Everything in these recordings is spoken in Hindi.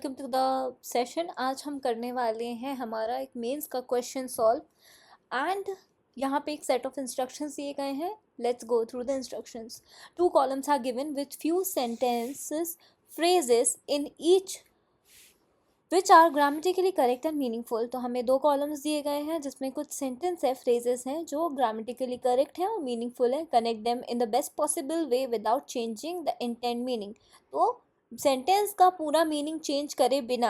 Welcome to the session. आज हम करने वाले हैं हमारा एक मेंस का क्वेश्चन सॉल्व एंड यहाँ पे एक सेट ऑफ इंस्ट्रक्शंस दिए गए हैं। Let's go through the instructions. 2 columns are given with few sentences phrases in each which are grammatically correct and meaningful। तो हमें 2 कॉलम्स दिए गए हैं जिसमें कुछ सेंटेंस है, फ्रेजेस हैं जो ग्रामेटिकली करेक्ट हैं और मीनिंगफुल हैं। Connect them in the best possible way without changing the intent meaning. तो सेंटेंस का पूरा मीनिंग चेंज करे बिना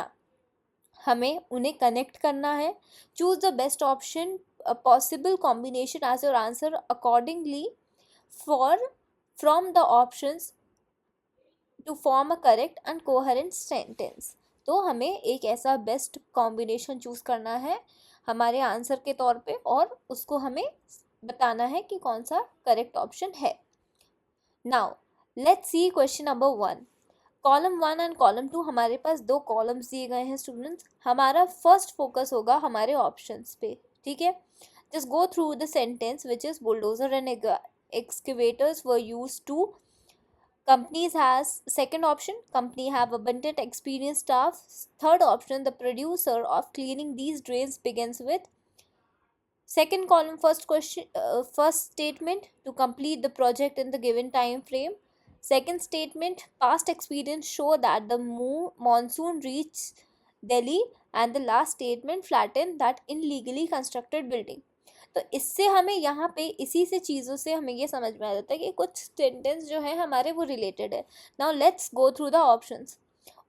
हमें उन्हें कनेक्ट करना है। Choose the best option possible combination as your answer accordingly for from the options to form a correct and coherent sentence. तो हमें एक ऐसा बेस्ट कॉम्बिनेशन चूज करना है हमारे आंसर के तौर पे और उसको हमें बताना है कि कौन सा करेक्ट ऑप्शन है। Now let's C question number 1। Column 1 and column 2 हमारे पास 2 कॉलम्स दिए गए हैं स्टूडेंट्स। हमारा फर्स्ट फोकस होगा हमारे ऑप्शंस पे, ठीक है। Just go through the sentence which is bulldozer and excavators were used to companies has second option company have abundant experienced staff। third option the producer of cleaning these drains begins with second column first question first statement to complete the project in the given time frame। second statement past experience show that the monsoon reached Delhi and the last statement flatten that illegally constructed building। तो इससे हमें यहाँ पे इसी से चीज़ों से हमें ये समझ में आ जाता है कि कुछ सेंटेंस जो है हमारे वो रिलेटेड है। Now let's go through the options.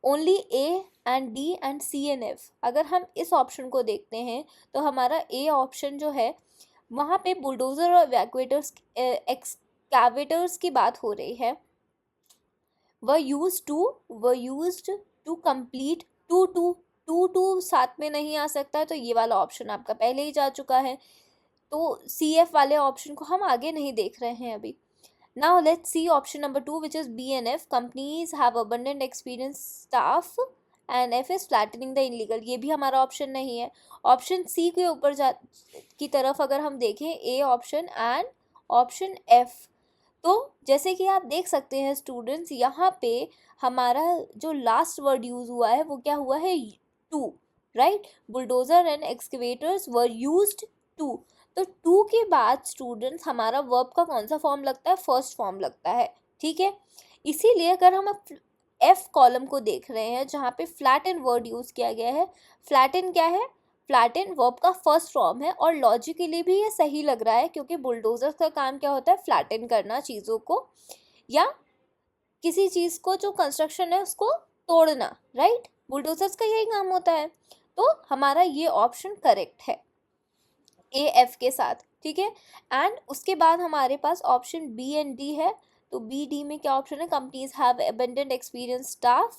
Only A and D and C and F. अगर हम इस ऑप्शन को देखते हैं तो हमारा ए ऑप्शन जो है वहाँ पे बुलडोजर और एक्सकैवेटर्स की बात हो रही है। Were used to complete to साथ में नहीं आ सकता है तो ये वाला ऑप्शन आपका पहले ही जा चुका है। तो सी एफ वाले ऑप्शन को हम आगे नहीं देख रहे हैं अभी। Now let's see option number 2 which is B and F. Companies have abundant experience staff and F is flattening the illegal. ये भी हमारा ऑप्शन नहीं है। ऑप्शन सी के ऊपर की तरफ अगर हम देखें A option and option F, तो जैसे कि आप देख सकते हैं स्टूडेंट्स यहाँ पे हमारा जो लास्ट वर्ड यूज हुआ है वो क्या हुआ है, two, right. Bulldozer and excavators were used to. तो टू के बाद स्टूडेंट्स हमारा वर्ब का कौन सा फॉर्म लगता है, फर्स्ट फॉर्म लगता है, ठीक है। इसीलिए अगर हम एफ कॉलम को देख रहे हैं जहाँ पे फ्लैटन वर्ड यूज किया गया है, फ्लैटन क्या है, फ्लैटन वर्ब का फर्स्ट फॉर्म है और लॉजिकली भी ये सही लग रहा है क्योंकि बुलडोजर का काम क्या होता है, फ्लैटन करना चीज़ों को या किसी चीज़ को जो कंस्ट्रक्शन है उसको तोड़ना, राइट। बुलडोजर्स का यही काम होता है। तो हमारा ये ऑप्शन करेक्ट है ए एफ के साथ, ठीक है। एंड उसके बाद हमारे पास ऑप्शन बी एंड डी है। तो बी डी में क्या ऑप्शन है, companies have abundant experience staff,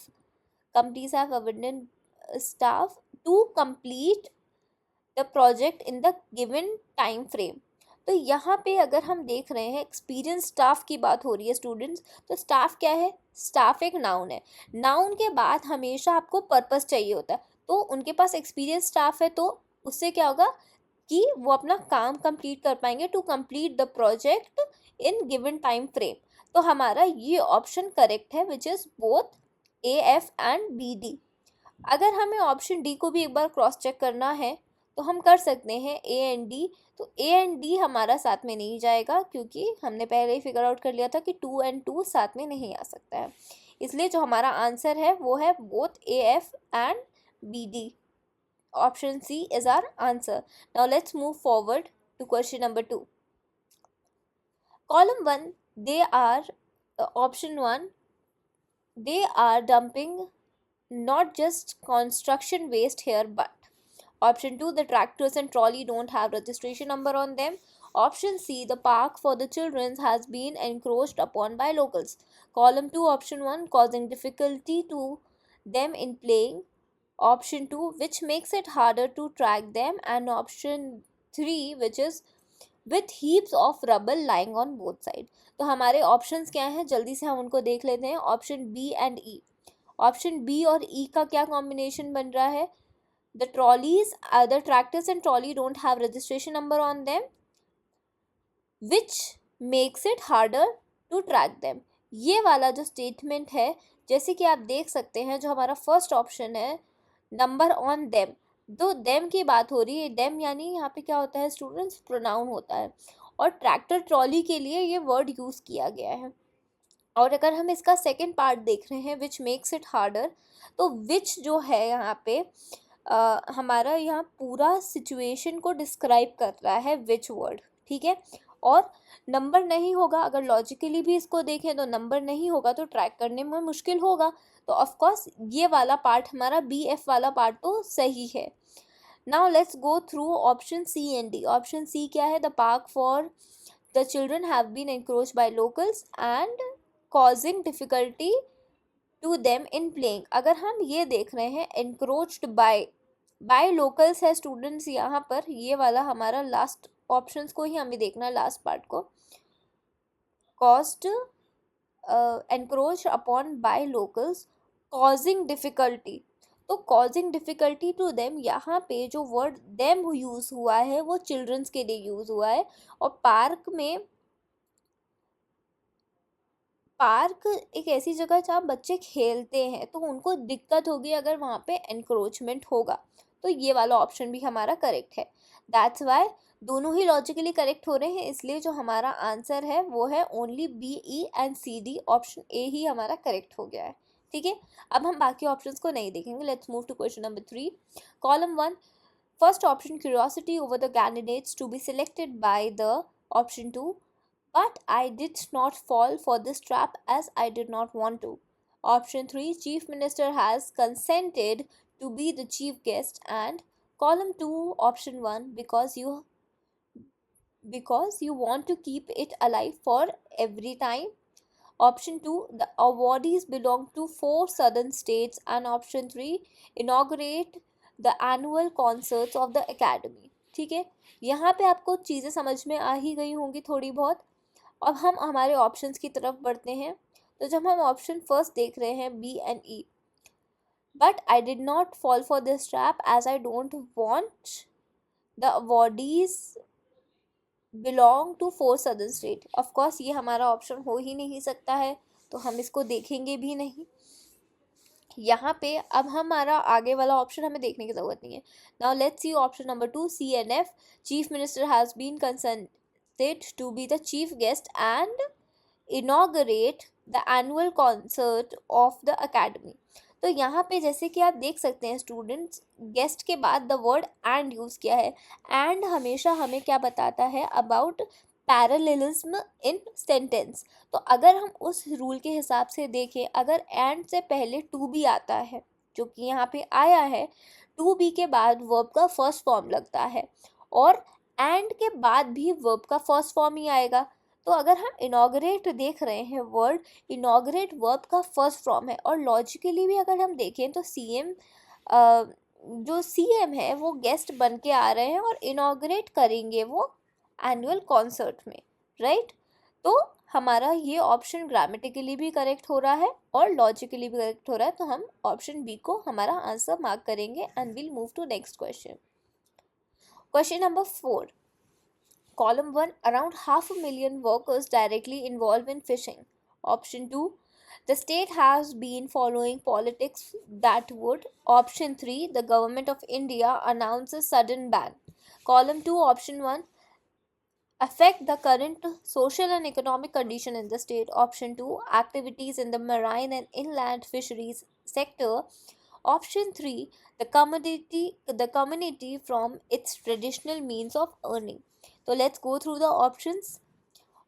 companies have abundant staff to complete the project in the given time frame. तो यहाँ पे अगर हम देख रहे हैं एक्सपीरियंस स्टाफ की बात हो रही है स्टूडेंट्स, तो स्टाफ क्या है, स्टाफ एक नाउन है। नाउन के बाद हमेशा आपको पर्पस चाहिए होता है। तो उनके पास एक्सपीरियंस स्टाफ है तो उससे क्या होगा कि वो अपना काम कंप्लीट कर पाएंगे, to complete the project in given time frame. तो हमारा ये ऑप्शन करेक्ट है which is both A F and B D. अगर हमें ऑप्शन डी को भी एक बार क्रॉस चेक करना है तो हम कर सकते हैं ए एंड डी। तो ए एंड डी हमारा साथ में नहीं जाएगा क्योंकि हमने पहले ही फिगर आउट कर लिया था कि 2 एंड 2 साथ में नहीं आ सकता है। इसलिए जो हमारा आंसर है वो है both A F and B D. Option C is our answer. Now let's move forward to question number 2. Column 1, they are option 1, they are dumping not just construction waste here but option 2, the tractors and trolley don't have registration number on them। option C, the park for the children has been encroached upon by locals। column 2, option 1, causing difficulty to them in playing। option 2, which makes it harder to track them, and option 3, which is with heaps of rubble lying on both sides। तो हमारे ऑप्शंस क्या हैं, जल्दी से हम उनको देख लेते हैं। Option B and E. Option B और ई का क्या कॉम्बिनेशन बन रहा है, the trolleys the tractors and trolley don't have registration number on them which makes it harder to track them. ये वाला जो स्टेटमेंट है जैसे कि आप देख सकते हैं जो हमारा फर्स्ट ऑप्शन है नंबर ऑन देम, तो देम की बात हो रही है, देम यानी यहाँ पे क्या होता है स्टूडेंट्स, प्रोनाउन होता है, और ट्रैक्टर ट्रॉली के लिए ये वर्ड यूज़ किया गया है। और अगर हम इसका सेकंड पार्ट देख रहे हैं विच मेक्स इट हार्डर, तो विच जो है यहाँ पे हमारा यहाँ पूरा सिचुएशन को डिस्क्राइब कर रहा है विच वर्ड, ठीक है। और नंबर नहीं होगा, अगर लॉजिकली भी इसको देखें तो नंबर नहीं होगा तो ट्रैक करने में मुश्किल होगा, तो ऑफ कोर्स ये वाला पार्ट हमारा बी एफ वाला पार्ट तो सही है। Now let's go through option C and D. Option C क्या है, the park for the children have been encroached by locals and causing difficulty to them in playing. अगर हम ये देख रहे हैं एनक्रोच्ड बाय लोकल्स है स्टूडेंट्स, यहाँ पर ये वाला हमारा लास्ट ऑप्शंस को ही हमें देखना है, लास्ट पार्ट को, caused encroach upon bye locals causing difficulty. तो कॉजिंग डिफिकल्टी टू देम, यहाँ पे जो वर्ड देम यूज हुआ है वो चिल्ड्रंस के लिए यूज हुआ है, और पार्क एक ऐसी जगह जहाँ बच्चे खेलते हैं, तो उनको दिक्कत होगी अगर वहाँ पे एनक्रोचमेंट होगा, तो ये वाला ऑप्शन भी हमारा करेक्ट है। दैट्स वाई दोनों ही लॉजिकली करेक्ट हो रहे हैं, इसलिए जो हमारा आंसर है वो है only B E and C D, option A ही हमारा करेक्ट हो गया है, ठीक है। अब हम बाकी ऑप्शंस को नहीं देखेंगे। Let's move to question number 3, column 1, first option curiosity over the candidates to be selected by the option 2, but I did not fall for this trap as I did not want to. Option 3, Chief Minister has consented to be the chief guest. And column 2, option 1, because you want to keep it alive for every time. Option 2, the awardees belong to 4 southern states. And option 3, inaugurate the annual concerts of the academy. ठीक है, यहाँ पे आपको चीज़ें समझ में आ ही गई होंगी थोड़ी बहुत। अब हम हमारे ऑप्शंस की तरफ बढ़ते हैं। तो जब हम ऑप्शन फर्स्ट देख रहे हैं B and E, but I did not fall for this trap as I don't want the awardees belong to 4 southern state, of course ये हमारा ऑप्शन हो ही नहीं सकता है, तो हम इसको देखेंगे भी नहीं यहाँ पे। अब हमारा आगे वाला ऑप्शन हमें देखने की ज़रूरत नहीं है। Now let's see option number 2, C and F, chief minister has been consented to be the chief guest and inaugurate the annual concert of the academy। तो यहाँ पे जैसे कि आप देख सकते हैं स्टूडेंट्स, गेस्ट के बाद द वर्ड एंड यूज़ किया है। एंड हमेशा हमें क्या बताता है, अबाउट पैरेललिज्म इन सेंटेंस। तो अगर हम उस रूल के हिसाब से देखें, अगर एंड से पहले टू बी आता है, जो कि यहाँ पे आया है, टू बी के बाद वर्ब का फर्स्ट फॉर्म लगता है, और एंड के बाद भी वर्ब का फर्स्ट फॉर्म ही आएगा। तो अगर हम इनॉग्रेट देख रहे हैं, वर्ड इनॉग्रेट वर्ब का फर्स्ट फॉर्म है, और लॉजिकली भी अगर हम देखें तो सीएम जो सीएम है वो गेस्ट बन के आ रहे हैं और इनॉग्रेट करेंगे वो एनुअल कॉन्सर्ट में, राइट। तो हमारा ये ऑप्शन ग्रामेटिकली भी करेक्ट हो रहा है और लॉजिकली भी करेक्ट हो रहा है, तो हम ऑप्शन बी को हमारा आंसर मार्क करेंगे and will move to next question. Question number 4. Column 1, around 500,000 workers directly involved in fishing. Option 2, the state has been following politics that would. Option 3, the government of India announces sudden ban. Column 2, option 1, affect the current social and economic condition in the state. Option 2, activities in the marine and inland fisheries sector. Option 3, the community from its traditional means of earning. So let's go through the options.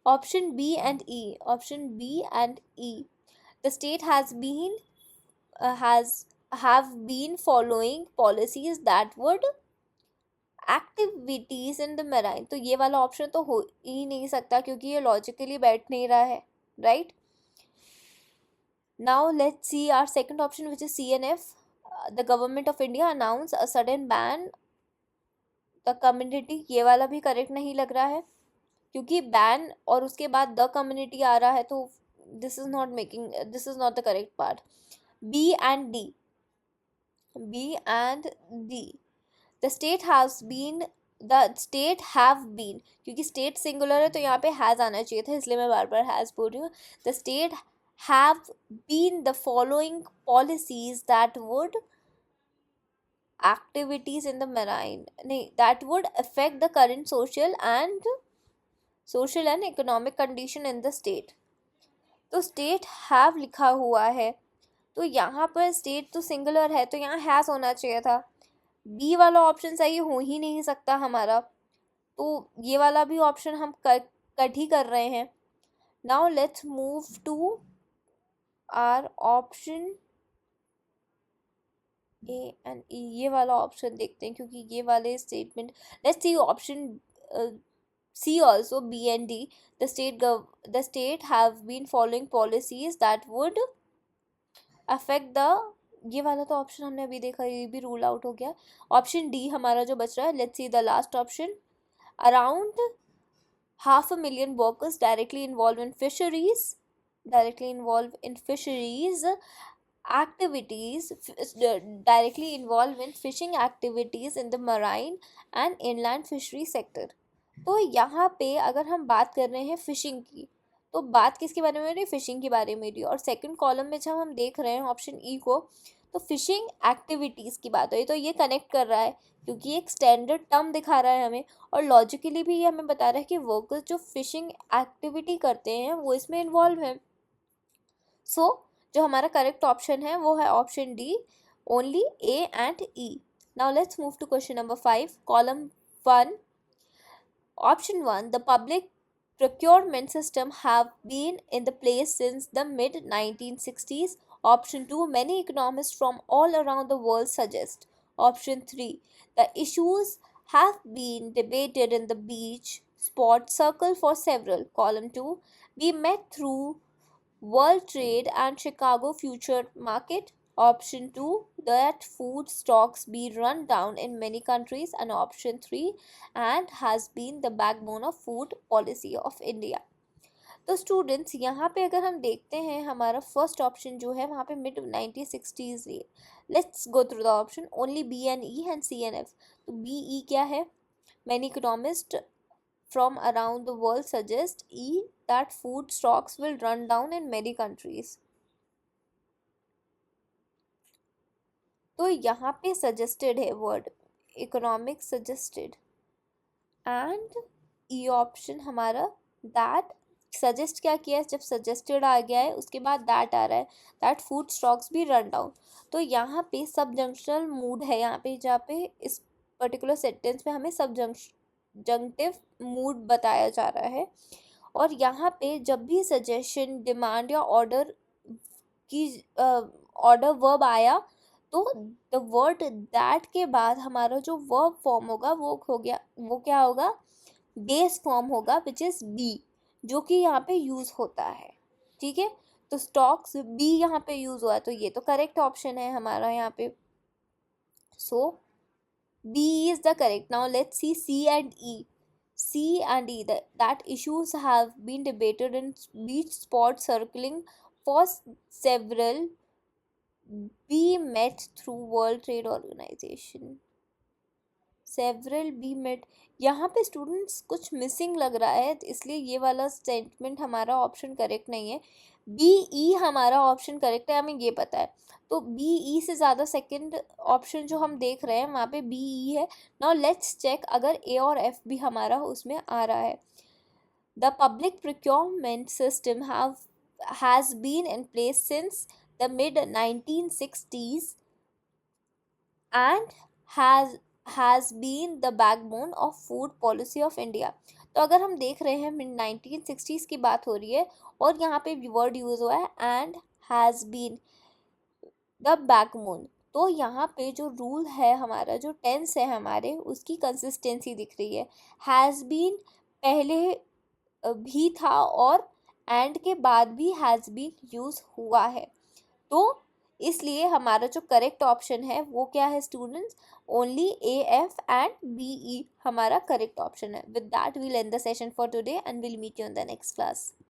Option B and E. Option B and E. The state have been following policies that would activities in the marine. तो ये वाला ऑप्शन तो हो ही नहीं सकता क्योंकि ये लॉजिकली बैठ नहीं रहा है, right. Now let's see our second option, which is CNF. The government of India announced a sudden ban the community. ये वाला भी करेक्ट नहीं लग रहा है क्योंकि बैन और उसके बाद द कम्युनिटी आ रहा है, तो this is not the correct part. B and D, the state have been, क्योंकि स्टेट सिंगुलर है तो यहाँ पे हैज़ आना चाहिए था, इसलिए मैं बार बार हैज़ बोल रही हूँ। The state have been the following policies that would activities in the marine नहीं that would affect the current social and economic condition in the state. तो स्टेट हैव लिखा हुआ है, तो यहाँ पर स्टेट तो सिंगुलर है, तो यहाँ हैज़ होना चाहिए था। बी वाला ऑप्शन सही हो ही नहीं सकता हमारा, तो ये वाला भी ऑप्शन हम कट ही कर रहे हैं। Now let's move to our option A and E, ये वाला ऑप्शन देखते हैं क्योंकि ये वाले statement, let's see option C also B and D, the state have been following policies that would affect the, ये वाला तो ऑप्शन हमने अभी देखा, ये भी रूल आउट हो गया। ऑप्शन डी हमारा जो बच रहा है, let's see the last option, around 500,000 workers directly involved in fisheries activities, directly involved in fishing activities in the marine and inland fishery sector। तो यहाँ पे अगर हम बात कर रहे हैं फिशिंग की, तो बात किसके बारे में हो रही है, फिशिंग के बारे में रही है। और सेकंड कॉलम में जब हम देख रहे हैं ऑप्शन ई को, तो फिशिंग एक्टिविटीज़ की बात हो रही है, तो ये कनेक्ट कर रहा है क्योंकि एक स्टैंडर्ड टर्म दिखा रहा है हमें, और लॉजिकली भी ये हमें बता रहा है कि वर्कर्स जो फिशिंग एक्टिविटी करते हैं वो इसमें इन्वॉल्व हैं। सो जो हमारा करेक्ट ऑप्शन है वो है option D, only A and E. Now let's move to question number 5, column 1। Option 1, the public procurement system have been in the place since the mid 1960s. Option 2, many economists from all around the world suggest. Option 3, the issues have been debated in the beach sport circle for several. Column 2, we met through World Trade and Chicago Future Market. Option 2, that food stocks be run down in many countries. And option 3, and has been the backbone of food policy of India. तो स्टूडेंट्स यहाँ पे अगर हम देखते हैं हमारा फर्स्ट ऑप्शन जो है वहाँ पे मिड 1960s है। Let's go through the option, only B and E and C and F. तो बी ई क्या है, many economist from around the world suggest, E, that food stocks will run down in many countries। तो यहाँ पे सजेस्टेड है word economic suggested, and E option हमारा दैट सजेस्ट क्या किया है, जब सजेस्टेड आ गया है उसके बाद दैट आ रहा है, दैट फूड स्टॉक्स भी रन डाउन। तो यहाँ पे सब जंक्शनल मूड है, यहाँ पे जहाँ पे इस पर्टिकुलर सेंटेंस में हमें सब जंक्टिव मूड बताया जा रहा है। और यहाँ पे जब भी सजेशन, डिमांड या ऑर्डर की ऑर्डर वर्ब आया, तो द वर्ड दैट के बाद हमारा जो वर्ब फॉर्म होगा वो क्या होगा, बेस फॉर्म होगा, विच इज़ बी, जो कि यहाँ पे यूज़ होता है। ठीक है, तो स्टॉक्स बी यहाँ पे यूज़ हुआ, तो ये तो करेक्ट ऑप्शन है हमारा यहाँ पे। सो B is the correct. Now let's see C and E. C and E, that issues have been debated in beach sport circling for several. Be met through World Trade Organization. Several be met, यहाँ पे स्टूडेंट्स कुछ मिसिंग लग रहा है, इसलिए ये वाला स्टेटमेंट हमारा ऑप्शन करेक्ट नहीं है। बी ई हमारा ऑप्शन करेक्ट है, हमें ये पता है। तो बी ई से ज़्यादा सेकंड ऑप्शन जो हम देख रहे हैं वहाँ पे बी ई है। नाउ लेट्स चेक अगर ए और एफ भी हमारा उसमें आ रहा है। The public procurement system has been in place since the mid 1960s and has been the backbone of food policy of India। तो अगर हम देख रहे हैं मिड 1960s की बात हो रही है और यहाँ पे वर्ड यूज़ हुआ है and has been the backbone, तो यहाँ पे जो रूल है हमारा, जो टेंस है हमारे, उसकी कंसिस्टेंसी दिख रही है। हैज़ बीन पहले भी था और एंड के बाद भी हैज़ बीन यूज़ हुआ है, तो इसलिए हमारा जो करेक्ट ऑप्शन है वो क्या है students, only A F and B E हमारा करेक्ट ऑप्शन है। With that we'll end the session for today and will meet you in the next class.